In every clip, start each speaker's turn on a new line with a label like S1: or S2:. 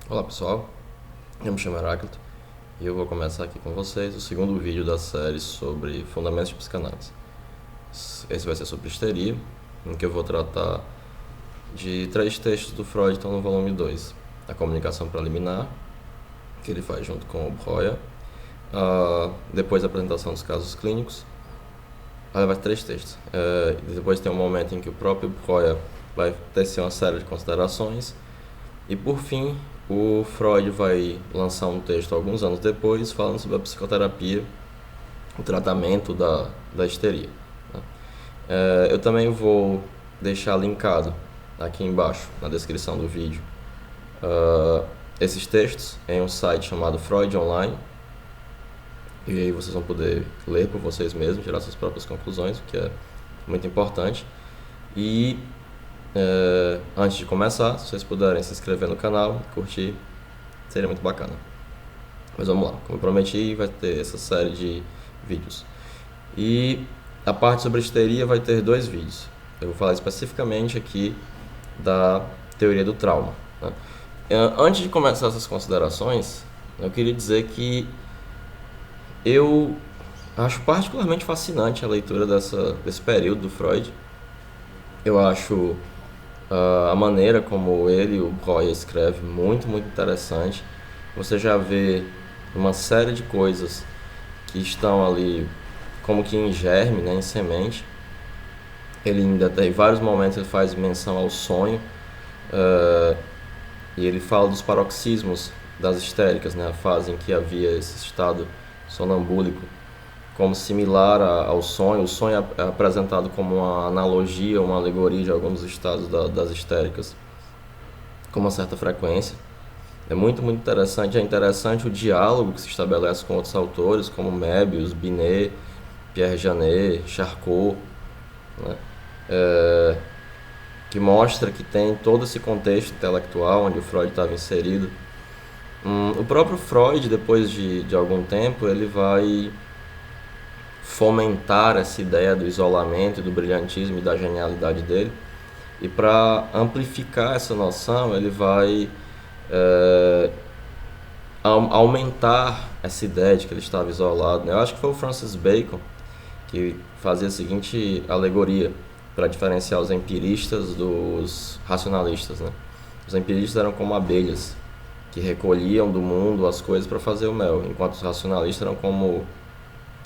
S1: Olá pessoal, eu me chamo Heráclito e eu vou começar aqui com vocês o segundo vídeo da série sobre fundamentos de psicanálise. Esse vai ser sobre histeria, em que eu vou tratar de 3 textos do Freud que estão no volume 2. A comunicação preliminar, que ele faz junto com o Breuer, depois a apresentação dos casos clínicos. Vai ter 3 textos. Depois tem um momento em que o próprio Breuer vai tecer uma série de considerações. E por fim, o Freud vai lançar um texto alguns anos depois falando sobre a psicoterapia, o tratamento da histeria. Né? Eu também vou deixar linkado aqui embaixo, na descrição do vídeo, esses textos em um site chamado Freud Online. E aí vocês vão poder ler por vocês mesmos, tirar suas próprias conclusões, o que é muito importante. E antes de começar, se vocês puderem se inscrever no canal, curtir, seria muito bacana. Mas vamos lá, como eu prometi, vai ter essa série de vídeos. E a parte sobre histeria vai ter 2 vídeos. Eu vou falar especificamente aqui da teoria do trauma. Né? Antes de começar essas considerações, eu queria dizer que eu acho particularmente fascinante a leitura desse período do Freud. Eu acho a maneira como ele e o Breuer escreve muito, muito interessante. Você já vê uma série de coisas que estão ali como que em germe, né, em semente. Ele ainda tem vários momentos, ele faz menção ao sonho, e ele fala dos paroxismos das histéricas, né, a fase em que havia esse estado sonambúlico como similar ao sonho. O sonho é apresentado como uma analogia, uma alegoria de alguns estados das histéricas com uma certa frequência. É muito, muito interessante. É interessante o diálogo que se estabelece com outros autores, como Möbius, Binet, Pierre Janet, Charcot, né? Que mostra que tem todo esse contexto intelectual onde o Freud estava inserido. O próprio Freud, depois de algum tempo, ele vai fomentar essa ideia do isolamento, do brilhantismo e da genialidade dele. E para amplificar essa noção, ele vai aumentar essa ideia de que ele estava isolado. Eu acho que foi o Francis Bacon que fazia a seguinte alegoria para diferenciar os empiristas dos racionalistas. Né? Os empiristas eram como abelhas que recolhiam do mundo as coisas para fazer o mel, enquanto os racionalistas eram como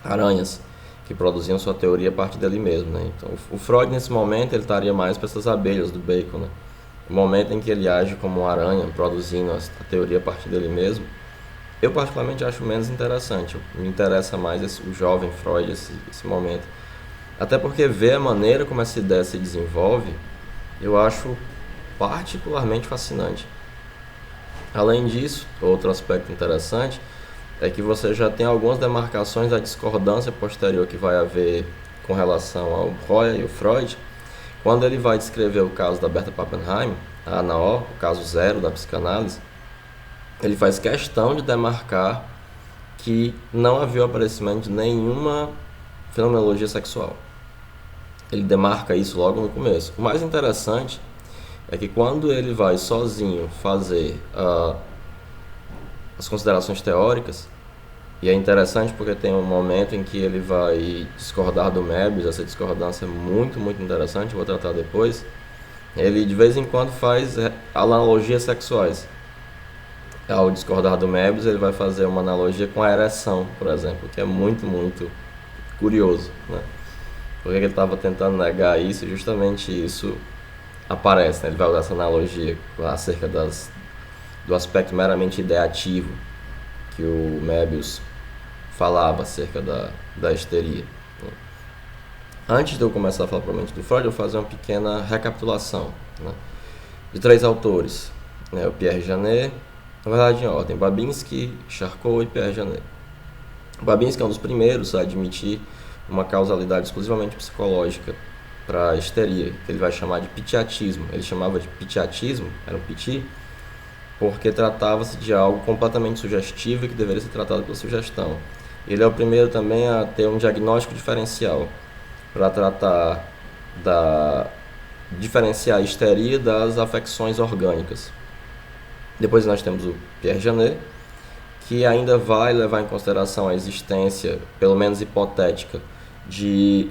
S1: aranhas que produziam sua teoria a partir dele mesmo. Né? Então, o Freud, nesse momento, ele estaria mais para essas abelhas do Bacon. Né? O momento em que ele age como uma aranha, produzindo a teoria a partir dele mesmo, eu particularmente acho menos interessante. Me interessa mais o jovem Freud, esse momento. Até porque ver a maneira como essa ideia se desenvolve, eu acho particularmente fascinante. Além disso, outro aspecto interessante é que você já tem algumas demarcações da discordância posterior que vai haver com relação ao Breuer e o Freud, quando ele vai descrever o caso da Berta Pappenheim, a ANAO, o caso zero da psicanálise. Ele faz questão de demarcar que não havia o aparecimento de nenhuma fenomenologia sexual. Ele demarca isso logo no começo. O mais interessante é que quando ele vai sozinho fazer as considerações teóricas, e é interessante porque tem um momento em que ele vai discordar do Möbius, essa discordância é muito, muito interessante, vou tratar depois. Ele de vez em quando faz analogias sexuais. Ao discordar do Möbius, ele vai fazer uma analogia com a ereção, por exemplo, que é muito, muito curioso. Né? Porque ele estava tentando negar isso e justamente isso aparece. Né? Ele vai usar essa analogia acerca do aspecto meramente ideativo que o Möbius falava acerca da histeria. Né? Antes de eu começar a falar propriamente do Freud, eu vou fazer uma pequena recapitulação, né? De 3 autores, né? O Pierre Janet, na verdade em ordem, Babinski, Charcot e Pierre Janet. Babinski é um dos primeiros a admitir uma causalidade exclusivamente psicológica para a histeria, que ele vai chamar de pitiatismo. Ele chamava de pitiatismo, era um piti, porque tratava-se de algo completamente sugestivo e que deveria ser tratado pela sugestão. Ele é o primeiro também a ter um diagnóstico diferencial para tratar diferenciar a histeria das afecções orgânicas. Depois nós temos o Pierre Janet, que ainda vai levar em consideração a existência, pelo menos hipotética, de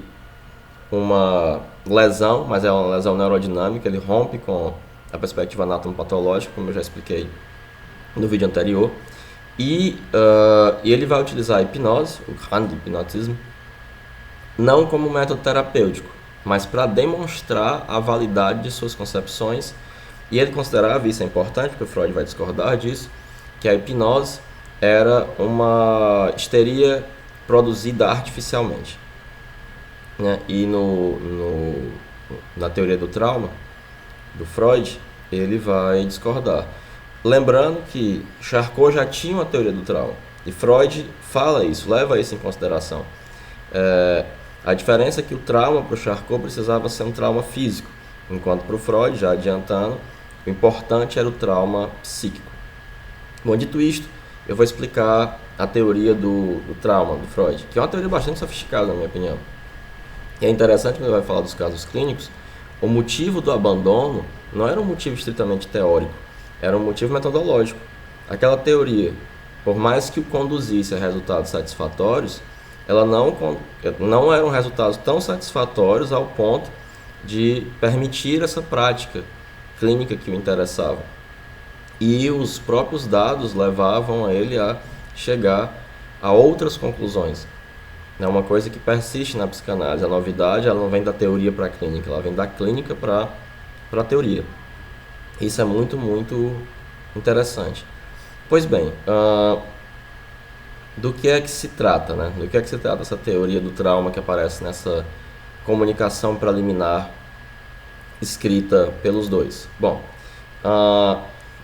S1: uma lesão, mas é uma lesão neurodinâmica, ele rompe com a perspectiva anatomopatológica, como eu já expliquei no vídeo anterior, e ele vai utilizar a hipnose, o Handhypnotism, não como método terapêutico, mas para demonstrar a validade de suas concepções, e ele considerava, isso é importante, porque o Freud vai discordar disso, que a hipnose era uma histeria produzida artificialmente, né? E na teoria do trauma, do Freud, ele vai discordar. Lembrando que Charcot já tinha uma teoria do trauma, e Freud fala isso, leva isso em consideração. A diferença é que o trauma para o Charcot precisava ser um trauma físico, enquanto para o Freud, já adiantando, o importante era o trauma psíquico. Bom, dito isto, eu vou explicar a teoria do trauma do Freud, que é uma teoria bastante sofisticada, na minha opinião. E é interessante quando ele vai falar dos casos clínicos, o motivo do abandono não era um motivo estritamente teórico, era um motivo metodológico. Aquela teoria, por mais que o conduzisse a resultados satisfatórios, ela não eram resultados tão satisfatórios ao ponto de permitir essa prática clínica que o interessava. E os próprios dados levavam a ele a chegar a outras conclusões. É uma coisa que persiste na psicanálise. A novidade, ela não vem da teoria para a clínica, ela vem da clínica para a teoria. Isso é muito, muito interessante. Pois bem, do que é que se trata, né? Do que é que se trata essa teoria do trauma que aparece nessa comunicação preliminar escrita pelos dois? Bom,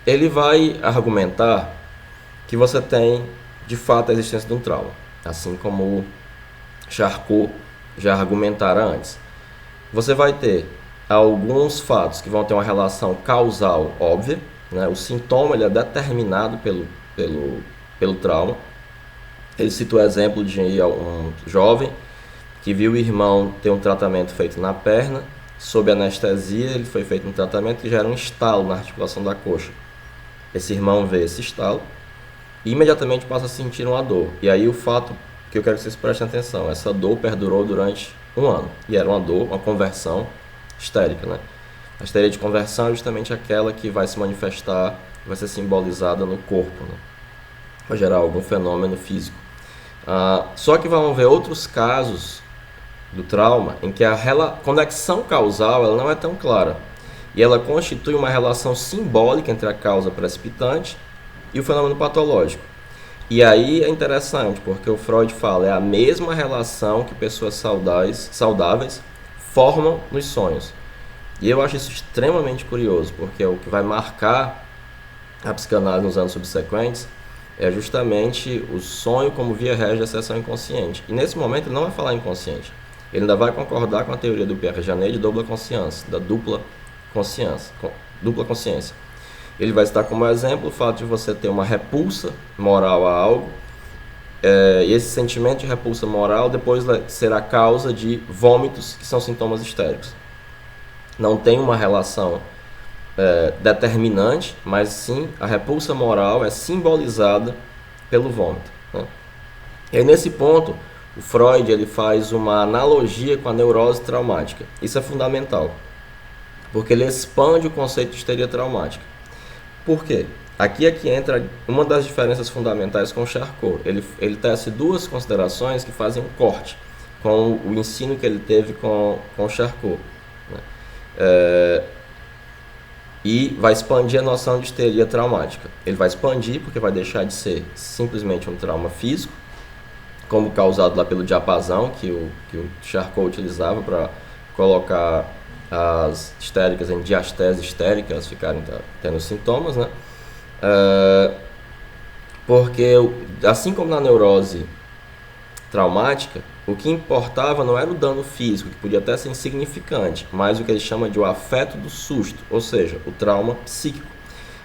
S1: ele vai argumentar que você tem, de fato, a existência de um trauma, assim como Charcot já argumentara antes. Você vai ter alguns fatos que vão ter uma relação causal óbvia, né? O sintoma ele é determinado pelo trauma. Ele cita o exemplo de um jovem que viu o irmão ter um tratamento feito na perna, sob anestesia, ele foi feito um tratamento que gera um estalo na articulação da coxa. Esse irmão vê esse estalo e imediatamente passa a sentir uma dor. E aí o fato que eu quero que vocês prestem atenção, essa dor perdurou durante 1 ano. E era uma dor, uma conversão histérica, né? A histeria de conversão é justamente aquela que vai se manifestar, vai ser simbolizada no corpo, né? Vai gerar algum fenômeno físico. Só que vamos ver outros casos do trauma em que a conexão causal ela não é tão clara. E ela constitui uma relação simbólica entre a causa precipitante e o fenômeno patológico. E aí é interessante, porque o Freud fala, é a mesma relação que pessoas saudáveis formam nos sonhos. E eu acho isso extremamente curioso, porque o que vai marcar a psicanálise nos anos subsequentes é justamente o sonho como via régia da seção inconsciente. E nesse momento ele não vai falar inconsciente. Ele ainda vai concordar com a teoria do Pierre Janet de dupla consciência, da dupla consciência. Ele vai citar como exemplo o fato de você ter uma repulsa moral a algo, e esse sentimento de repulsa moral depois será causa de vômitos, que são sintomas histéricos. Não tem uma relação determinante, mas sim a repulsa moral é simbolizada pelo vômito, né? E aí nesse ponto o Freud ele faz uma analogia com a neurose traumática. Isso é fundamental, porque ele expande o conceito de histeria traumática. Por quê? Aqui é que entra uma das diferenças fundamentais com Charcot. Ele tece 2 considerações que fazem um corte com o ensino que ele teve com Charcot, né? E vai expandir a noção de histeria traumática. Ele vai expandir porque vai deixar de ser simplesmente um trauma físico, como causado lá pelo diapasão que o Charcot utilizava para colocar as histéricas em diastese histérica, elas ficarem tendo sintomas, né? Porque assim como na neurose traumática, o que importava não era o dano físico, que podia até ser insignificante, mas o que ele chama de o afeto do susto, ou seja, o trauma psíquico.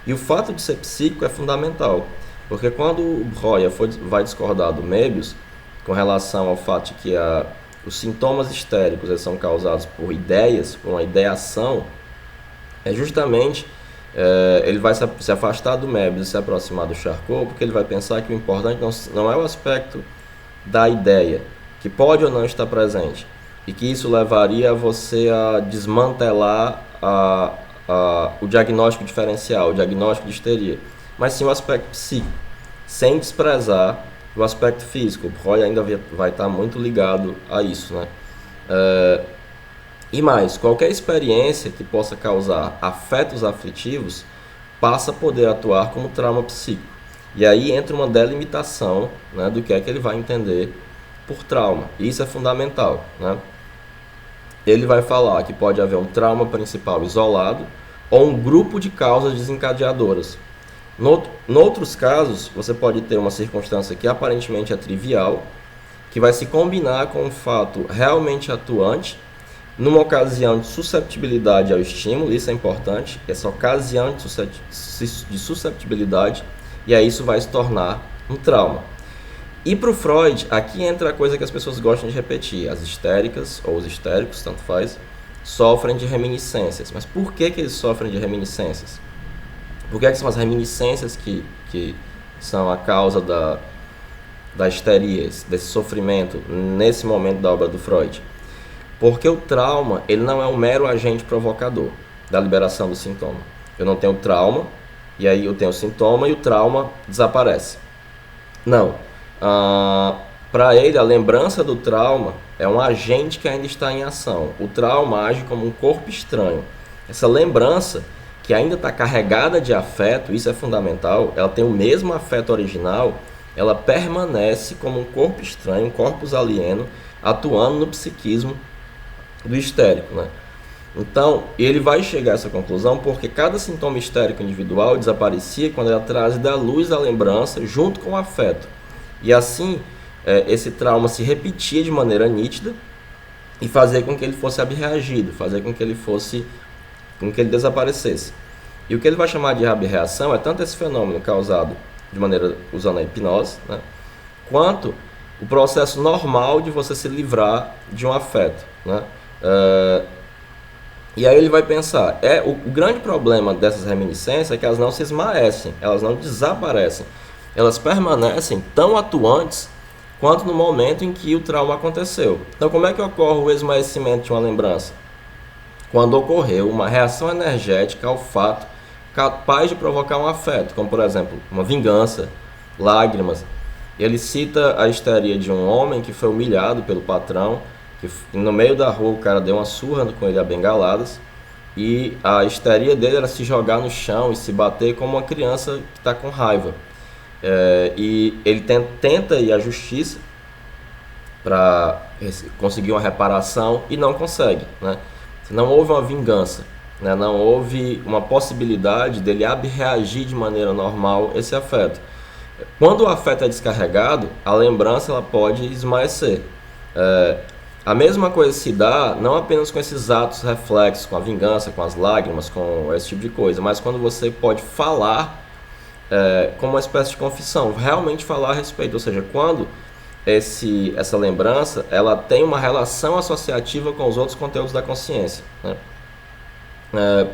S1: E o fato de ser psíquico é fundamental, porque quando o Breuer vai discordar do Möbius com relação ao fato de que os sintomas histéricos eles são causados por ideias, por uma ideação, é justamente Ele vai se afastar do Möbius e se aproximar do Charcot, porque ele vai pensar que o importante não é o aspecto da ideia, que pode ou não estar presente, e que isso levaria a você a desmantelar o diagnóstico diferencial, o diagnóstico de histeria, mas sim o aspecto psíquico, sem desprezar o aspecto físico. O Freud ainda vai estar muito ligado a isso, né? E mais, qualquer experiência que possa causar afetos aflitivos passa a poder atuar como trauma psíquico. E aí entra uma delimitação, né, do que é que ele vai entender por trauma. E isso é fundamental, né? Ele vai falar que pode haver um trauma principal isolado ou um grupo de causas desencadeadoras. Noutros casos, você pode ter uma circunstância que aparentemente é trivial, que vai se combinar com um fato realmente atuante, numa ocasião de susceptibilidade ao estímulo. Isso é importante, essa ocasião de susceptibilidade, e aí isso vai se tornar um trauma. E para o Freud, aqui entra a coisa que as pessoas gostam de repetir: as histéricas, ou os histéricos, tanto faz, sofrem de reminiscências. Mas por que eles sofrem de reminiscências? Por que são as reminiscências que são a causa da histeria, desse sofrimento, nesse momento da obra do Freud? Porque o trauma, ele não é um mero agente provocador da liberação do sintoma. Eu não tenho trauma, e aí eu tenho o sintoma e o trauma desaparece. Não. Para ele, a lembrança do trauma é um agente que ainda está em ação. O trauma age como um corpo estranho. Essa lembrança, que ainda está carregada de afeto, isso é fundamental, ela tem o mesmo afeto original, ela permanece como um corpo estranho, um corpus alieno, atuando no psiquismo do histérico, né? Então, ele vai chegar a essa conclusão porque cada sintoma histérico individual desaparecia quando era trazido à luz da lembrança junto com o afeto. E assim, esse trauma se repetia de maneira nítida e fazia com que ele fosse abreagido, fazer com que ele desaparecesse. E o que ele vai chamar de abreação é tanto esse fenômeno causado de maneira usando a hipnose, né, quanto o processo normal de você se livrar de um afeto, né? E aí ele vai pensar, o grande problema dessas reminiscências é que elas não se esmaecem, elas não desaparecem, elas permanecem tão atuantes quanto no momento em que o trauma aconteceu. Então, como é que ocorre o esmaecimento de uma lembrança? Quando ocorreu uma reação energética ao fato capaz de provocar um afeto, como por exemplo, uma vingança, lágrimas. Ele cita a histeria de um homem que foi humilhado pelo patrão, que no meio da rua o cara deu uma surra com ele a bengaladas, e a histeria dele era se jogar no chão e se bater como uma criança que está com raiva. E ele tenta ir à justiça para conseguir uma reparação e não consegue, né? Não houve uma vingança, né? Não houve uma possibilidade dele abreagir de maneira normal esse afeto. Quando o afeto é descarregado, a lembrança ela pode esmaecer. A mesma coisa se dá não apenas com esses atos reflexos, com a vingança, com as lágrimas, com esse tipo de coisa, mas quando você pode falar como uma espécie de confissão, realmente falar a respeito. Ou seja, quando essa lembrança ela tem uma relação associativa com os outros conteúdos da consciência, né?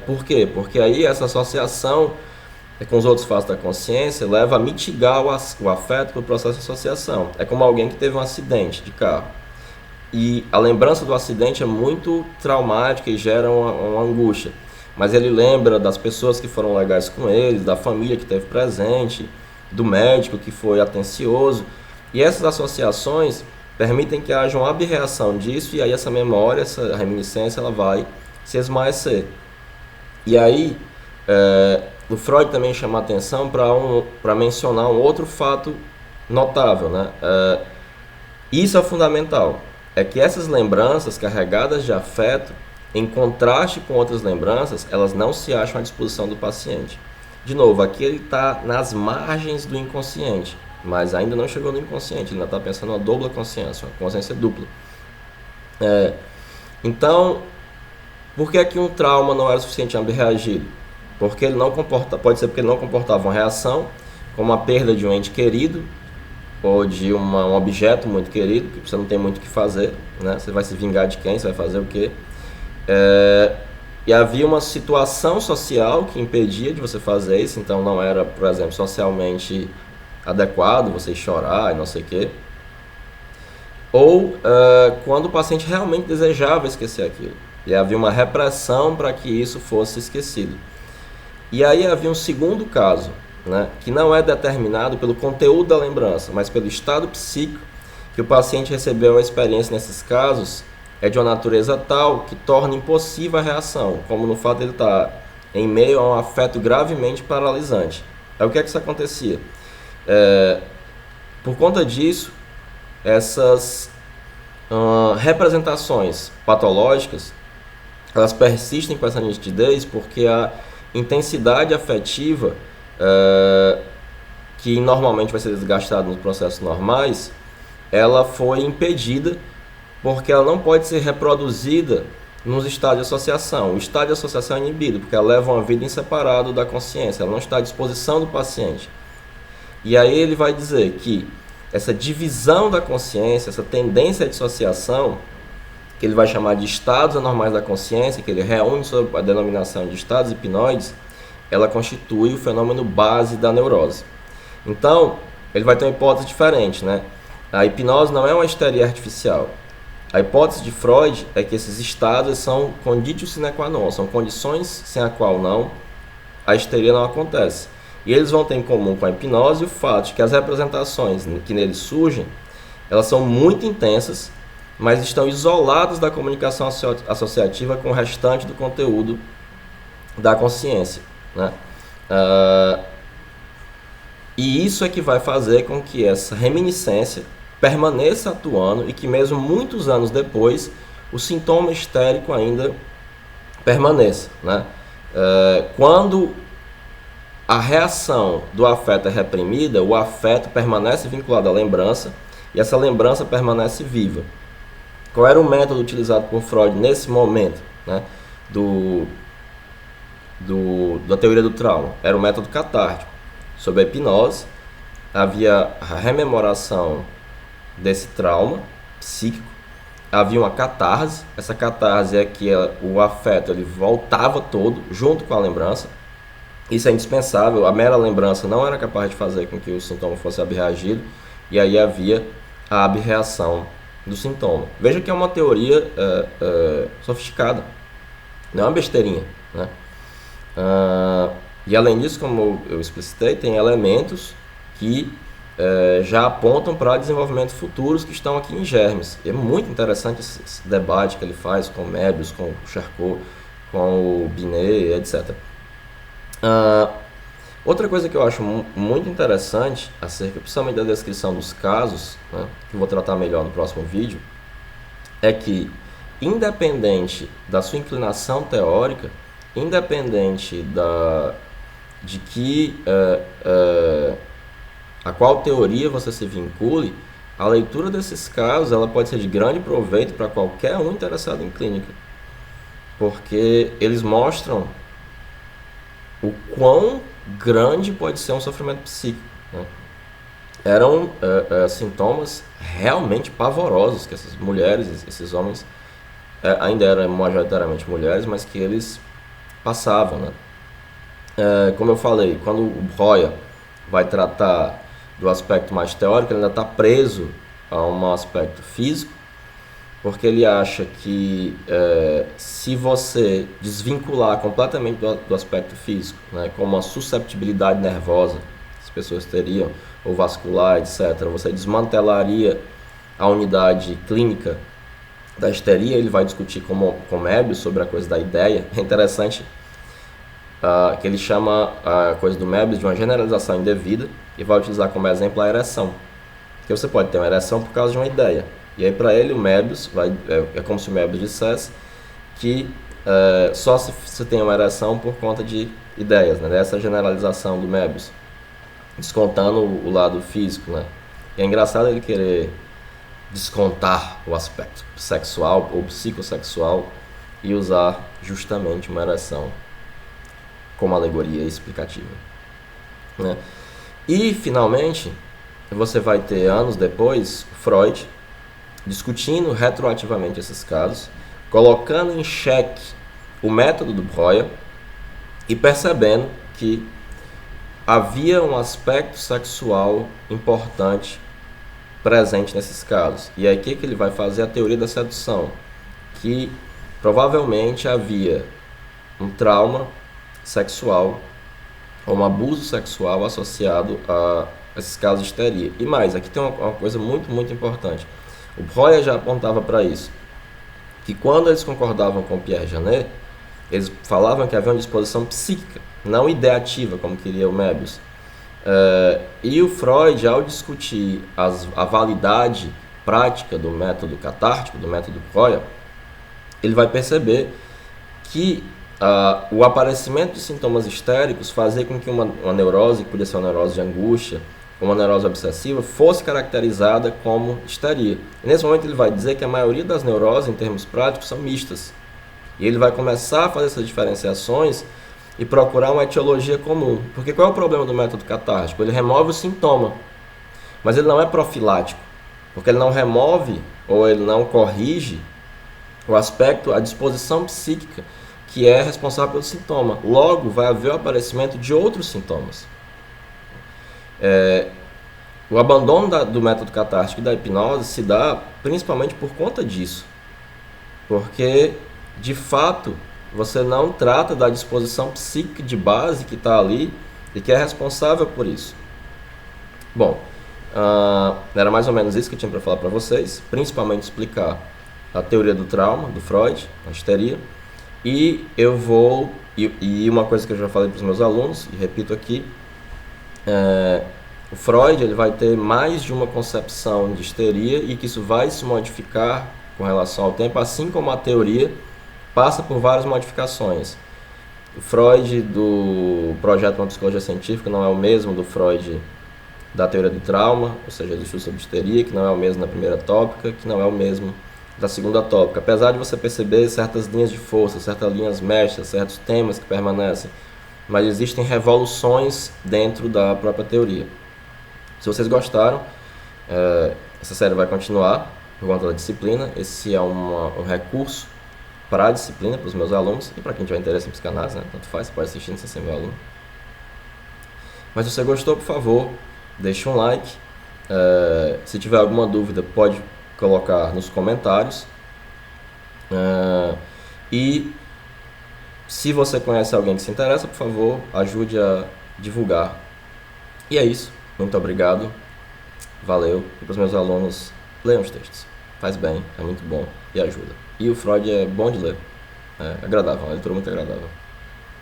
S1: Por quê? Porque aí essa associação com os outros fatos da consciência leva a mitigar o afeto pelo processo de associação. É como alguém que teve um acidente de carro. E a lembrança do acidente é muito traumática e gera uma angústia. Mas ele lembra das pessoas que foram legais com ele, da família que esteve presente, do médico que foi atencioso. E essas associações permitem que haja uma abreação disso, e aí essa memória, essa reminiscência, ela vai se esmaecer. E aí, o Freud também chama a atenção para mencionar um outro fato notável, né? Isso é fundamental. É que essas lembranças carregadas de afeto, em contraste com outras lembranças, elas não se acham à disposição do paciente. De novo, aqui ele está nas margens do inconsciente, mas ainda não chegou no inconsciente, ele ainda está pensando uma dupla consciência, uma consciência dupla. Então, por que que um trauma não era suficientemente reagido? Porque ele não pode ser porque ele não comportava uma reação, como a perda de um ente querido, ou de um objeto muito querido, que você não tem muito o que fazer, né? Você vai se vingar de quem? Você vai fazer o quê? E havia uma situação social que impedia de você fazer isso, então não era, por exemplo, socialmente adequado você chorar e não sei o quê. Ou quando o paciente realmente desejava esquecer aquilo. E havia uma repressão para que isso fosse esquecido. E aí havia um segundo caso, né, que não é determinado pelo conteúdo da lembrança, mas pelo estado psíquico que o paciente recebeu. Uma experiência nesses casos é de uma natureza tal que torna impossível a reação, como no fato de ele estar em meio a um afeto gravemente paralisante. Aí o que é que isso acontecia? Por conta disso, essas representações patológicas, elas persistem com essa nitidez porque a intensidade afetiva, que normalmente vai ser desgastada nos processos normais, ela foi impedida porque ela não pode ser reproduzida nos estados de associação. O estado de associação é inibido porque ela leva uma vida em separado da consciência, ela não está à disposição do paciente. E aí ele vai dizer que essa divisão da consciência, essa tendência à dissociação, que ele vai chamar de estados anormais da consciência, que ele reúne sob a denominação de estados hipnoides, ela constitui o fenômeno base da neurose. Então, ele vai ter uma hipótese diferente, né? A hipnose não é uma histeria artificial. A hipótese de Freud é que esses estados são conditio sine qua non, são condições sem a qual a histeria não acontece. E eles vão ter em comum com a hipnose o fato de que as representações que neles surgem, elas são muito intensas, mas estão isoladas da comunicação associativa com o restante do conteúdo da consciência, né? E isso é que vai fazer com que essa reminiscência permaneça atuando e que mesmo muitos anos depois o sintoma histérico ainda permaneça, né? Quando a reação do afeto é reprimida, o afeto permanece vinculado à lembrança e essa lembrança permanece viva. Qual era o método utilizado por Freud nesse momento, né, da teoria do trauma? Era o método catártico. Sob a hipnose, havia a rememoração desse trauma psíquico, havia uma catarse. Essa catarse é que o afeto ele voltava todo junto com a lembrança. Isso é indispensável, a mera lembrança não era capaz de fazer com que o sintoma fosse abreagido, e aí havia a abreação do sintoma. Veja que é uma teoria sofisticada, não é uma besteirinha, né? E além disso, como eu explicitei, tem elementos que já apontam para desenvolvimentos futuros que estão aqui em germes. E é muito interessante esse debate que ele faz com o Möbius, com o Charcot, com o Binet, etc. Outra coisa que eu acho muito interessante, acerca principalmente da descrição dos casos, né, que eu vou tratar melhor no próximo vídeo, é que, independente da sua inclinação teórica, independente de que a qual teoria você se vincule, a leitura desses casos ela pode ser de grande proveito para qualquer um interessado em clínica, porque eles mostram o quão grande pode ser um sofrimento psíquico, né? Eram sintomas realmente pavorosos que essas mulheres, esses homens, ainda eram majoritariamente mulheres, mas que eles passavam, né? Como eu falei, quando o Breuer vai tratar do aspecto mais teórico, ele ainda está preso a um aspecto físico, porque ele acha que se você desvincular completamente do aspecto físico, né, como a susceptibilidade nervosa que as pessoas teriam, ou vascular, etc., você desmantelaria a unidade clínica da histeria. Ele vai discutir com Möbius sobre a coisa da ideia. É interessante que ele chama a coisa do Möbius de uma generalização indevida e vai utilizar como exemplo a ereção. Porque você pode ter uma ereção por causa de uma ideia. E aí para ele o Möbius, é como se o Möbius dissesse que só se você tem uma ereção por conta de ideias, né? Essa generalização do Möbius, descontando o lado físico, né? E é engraçado ele querer descontar o aspecto sexual ou psicossexual e usar justamente uma ereção como alegoria explicativa, né? E finalmente você vai ter anos depois Freud discutindo retroativamente esses casos, colocando em xeque o método do Breuer e percebendo que havia um aspecto sexual importante presente nesses casos. E aí o que ele vai fazer? A teoria da sedução, que provavelmente havia um trauma sexual ou um abuso sexual associado a esses casos de histeria. E mais, aqui tem uma coisa muito, muito importante. O Breuer já apontava para isso, que quando eles concordavam com Pierre Janet, eles falavam que havia uma disposição psíquica, não ideativa, como queria o Möbius. E o Freud, ao discutir a validade prática do método catártico, do método Breuer, ele vai perceber que o aparecimento de sintomas histéricos fazia com que uma neurose, que podia ser uma neurose de angústia, uma neurose obsessiva, fosse caracterizada como histeria. E nesse momento ele vai dizer que a maioria das neuroses, em termos práticos, são mistas. E ele vai começar a fazer essas diferenciações e procurar uma etiologia comum. Porque qual é o problema do método catártico? Ele remove o sintoma, mas ele não é profilático, porque ele não remove ou ele não corrige o aspecto, a disposição psíquica que é responsável pelo sintoma. Logo, vai haver o aparecimento de outros sintomas. O abandono do método catártico e da hipnose se dá principalmente por conta disso. Porque, de fato, você não trata da disposição psíquica de base que está ali e que é responsável por isso. Bom, era mais ou menos isso que eu tinha para falar para vocês, principalmente explicar a teoria do trauma, do Freud, a histeria, e eu vou, e uma coisa que eu já falei para os meus alunos, e repito aqui, o Freud ele vai ter mais de uma concepção de histeria e que isso vai se modificar com relação ao tempo, assim como a teoria passa por várias modificações. O Freud do projeto Uma Psicologia Científica não é o mesmo do Freud da teoria do trauma, ou seja, do estudo sobre histeria, que não é o mesmo da primeira tópica, que não é o mesmo da segunda tópica. Apesar de você perceber certas linhas de força, certas linhas mestras, certos temas que permanecem, mas existem revoluções dentro da própria teoria. Se vocês gostaram, essa série vai continuar por conta da disciplina. Esse é um recurso para a disciplina, para os meus alunos e para quem tiver interesse em psicanálise, né? Tanto faz, você pode assistir sem ser meu aluno. Mas se você gostou, por favor, deixe um like. Se tiver alguma dúvida, pode colocar nos comentários. E se você conhece alguém que se interessa, por favor, ajude a divulgar. E é isso. Muito obrigado. Valeu. E para os meus alunos, leiam os textos. Faz bem, é muito bom e ajuda. E o Freud é bom de ler. É agradável, uma leitura muito agradável.